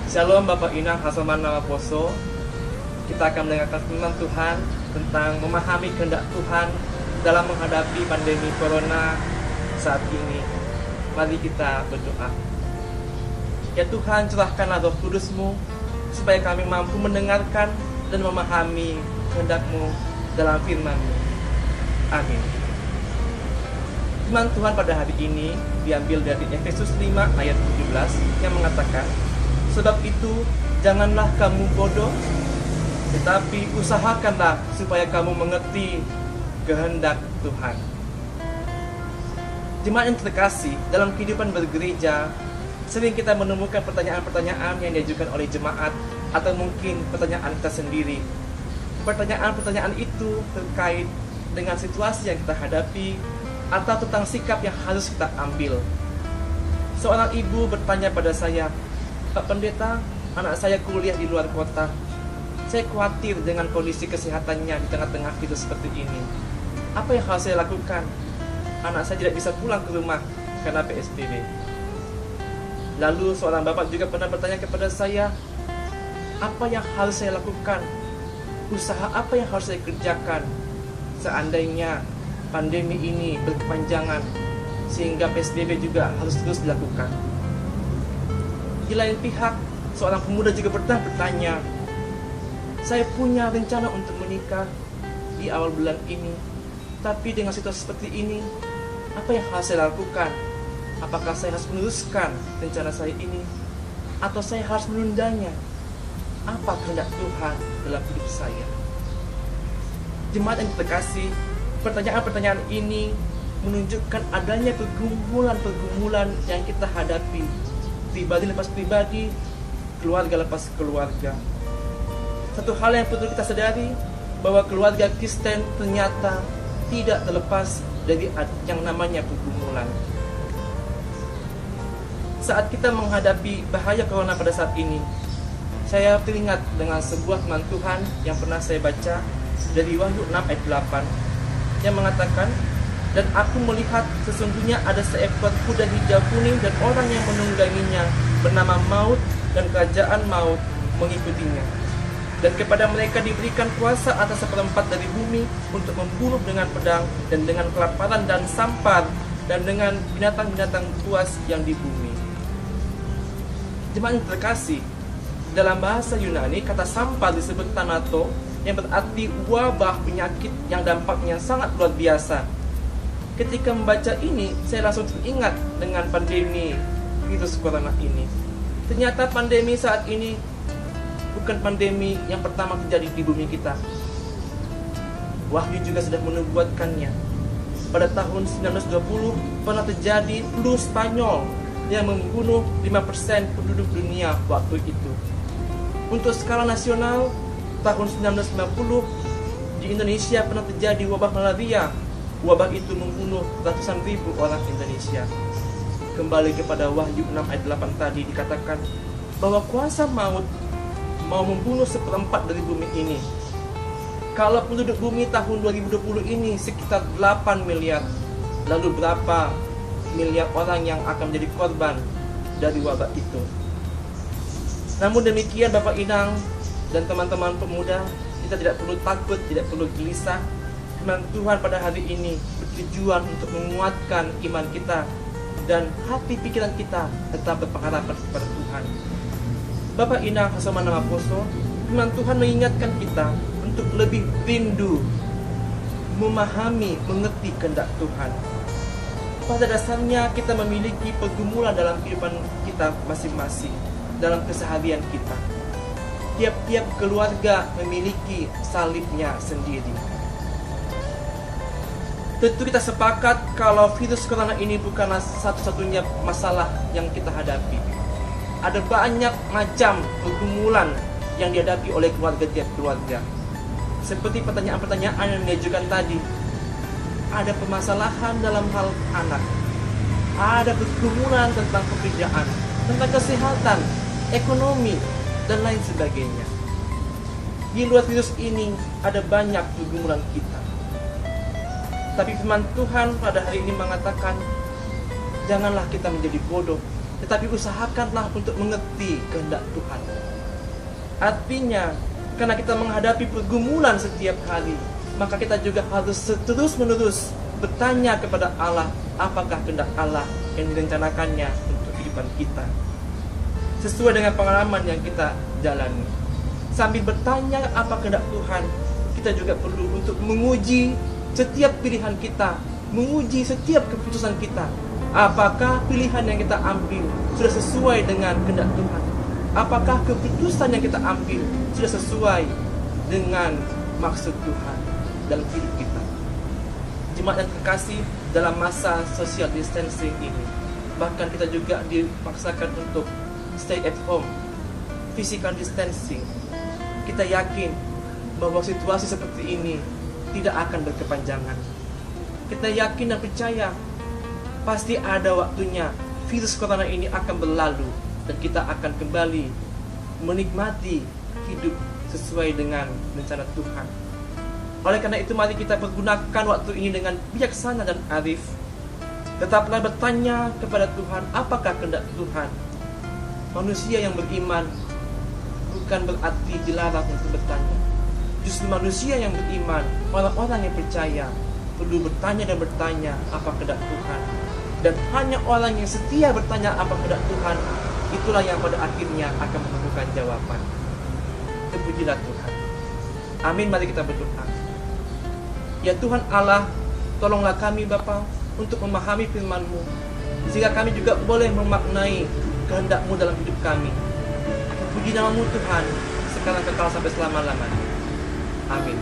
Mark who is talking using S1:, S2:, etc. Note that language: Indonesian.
S1: Shalom Bapak Inang Hasaman Nama Poso. Kita akan mendengarkan firman Tuhan tentang memahami kehendak Tuhan dalam menghadapi pandemi Corona saat ini. Mari kita berdoa. Ya Tuhan, curahkanlah Roh Kudus-Mu supaya kami mampu mendengarkan dan memahami kehendak-Mu dalam firman-Mu. Amin. Firman Tuhan pada hari ini diambil dari Efesus 5 ayat 17 yang mengatakan, sebab itu janganlah kamu bodoh, tetapi usahakanlah supaya kamu mengerti kehendak Tuhan. Jemaat yang terkasih, dalam kehidupan bergereja sering kita menemukan pertanyaan-pertanyaan yang diajukan oleh jemaat atau mungkin pertanyaan kita sendiri. Pertanyaan-pertanyaan itu terkait dengan situasi yang kita hadapi atau tentang sikap yang harus kita ambil. Seorang ibu bertanya pada saya, Pak Pendeta, anak saya kuliah di luar kota. Saya khawatir dengan kondisi kesehatannya di tengah-tengah virus seperti ini. Apa yang harus saya lakukan? Anak saya tidak bisa pulang ke rumah karena PSBB. Lalu seorang bapak juga pernah bertanya kepada saya, apa yang harus saya lakukan? Usaha apa yang harus saya kerjakan seandainya pandemi ini berkepanjangan sehingga PSBB juga harus terus dilakukan? Di lain pihak, seorang pemuda juga pernah bertanya, saya punya rencana untuk menikah di awal bulan ini, tapi dengan situasi seperti ini, apa yang harus saya lakukan? Apakah saya harus meneruskan rencana saya ini, atau saya harus menundanya? Apa kehendak Tuhan dalam hidup saya? Jemaat yang terkasih, pertanyaan-pertanyaan ini menunjukkan adanya pergumulan-pergumulan yang kita hadapi, pribadi lepas pribadi, keluarga lepas keluarga. Satu hal yang perlu kita sadari, bahwa keluarga Kristen ternyata tidak terlepas dari yang namanya pergumulan. Saat kita menghadapi bahaya Corona pada saat ini, saya teringat dengan sebuah firman Tuhan yang pernah saya baca dari Wahyu 6 ayat 8 yang mengatakan, dan aku melihat sesungguhnya ada seekor kuda hijau kuning dan orang yang menungganginya bernama Maut, dan kerajaan maut mengikutinya. Dan kepada mereka diberikan kuasa atas seperempat dari bumi untuk membunuh dengan pedang dan dengan kelaparan dan sampar dan dengan binatang-binatang buas yang di bumi. Jemaat yang terkasih, dalam bahasa Yunani kata sampar disebut thanato, yang berarti wabah penyakit yang dampaknya sangat luar biasa. Ketika membaca ini, saya langsung teringat dengan pandemi virus corona ini. Ternyata pandemi saat ini bukan pandemi yang pertama terjadi di bumi kita. Wahyu juga sudah menubuatkannya. Pada tahun 1920 pernah terjadi flu Spanyol yang membunuh 5% penduduk dunia waktu itu. Untuk skala nasional, tahun 1990 di Indonesia pernah terjadi wabah malaria. Wabah itu membunuh ratusan ribu orang Indonesia. Kembali kepada Wahyu 6 ayat 8 tadi dikatakan bahwa kuasa maut mau membunuh seperempat dari bumi ini. Kalau penduduk bumi tahun 2020 ini sekitar 8 miliar, lalu berapa miliar orang yang akan menjadi korban dari wabah itu? Namun demikian Bapak Inang dan teman-teman pemuda, kita tidak perlu takut, tidak perlu gelisah. Firman Tuhan pada hari ini bertujuan untuk menguatkan iman kita dan hati pikiran kita tetap berpengharapan kepada Tuhan. Bapak Inang Hasaman Nama Poso, firman Tuhan mengingatkan kita untuk lebih rindu memahami, mengerti kehendak Tuhan. Pada dasarnya kita memiliki pergumulan dalam kehidupan kita masing-masing, dalam keseharian kita. Tiap-tiap keluarga memiliki salibnya sendiri. Tentu kita sepakat kalau virus corona ini bukanlah satu-satunya masalah yang kita hadapi. Ada banyak macam pergumulan yang dihadapi oleh tiap keluarga. Seperti pertanyaan-pertanyaan yang diajukan tadi. Ada permasalahan dalam hal anak. Ada pergumulan tentang pekerjaan, tentang kesehatan, ekonomi, dan lain sebagainya. Di luar virus ini ada banyak pergumulan kita. Tapi firman Tuhan pada hari ini mengatakan, janganlah kita menjadi bodoh, tetapi usahakanlah untuk mengerti kehendak Tuhan. Artinya, karena kita menghadapi pergumulan setiap hari, maka kita juga harus terus-menerus bertanya kepada Allah, apakah kehendak Allah yang direncanakannya untuk kehidupan kita, sesuai dengan pengalaman yang kita jalani. Sambil bertanya apa kehendak Tuhan, kita juga perlu untuk menguji setiap pilihan kita, menguji setiap keputusan kita. Apakah pilihan yang kita ambil sudah sesuai dengan kehendak Tuhan? Apakah keputusan yang kita ambil sudah sesuai dengan maksud Tuhan dalam hidup kita? Jemaat yang terkasih, dalam masa social distancing ini, bahkan kita juga dipaksakan untuk stay at home, physical distancing. Kita yakin bahwa situasi seperti ini tidak akan berkepanjangan. Kita yakin dan percaya pasti ada waktunya virus corona ini akan berlalu dan kita akan kembali menikmati hidup sesuai dengan rencana Tuhan. Oleh karena itu, mari kita pergunakan waktu ini dengan bijaksana dan arif. Tetaplah bertanya kepada Tuhan, apakah kehendak Tuhan. Manusia yang beriman bukan berarti dilarang untuk bertanya. Justru manusia yang beriman, orang-orang yang percaya, perlu bertanya dan bertanya apa kehendak Tuhan. Dan hanya orang yang setia bertanya apa kehendak Tuhan, itulah yang pada akhirnya akan menemukan jawaban. Terpujilah Tuhan. Amin. Mari kita berdoa. Ya Tuhan Allah, tolonglah kami Bapa untuk memahami firman-Mu, sehingga kami juga boleh memaknai kehendak-Mu dalam hidup kami. Puji nama-Mu Tuhan, sekarang kekal sampai selama-lamanya. Amin.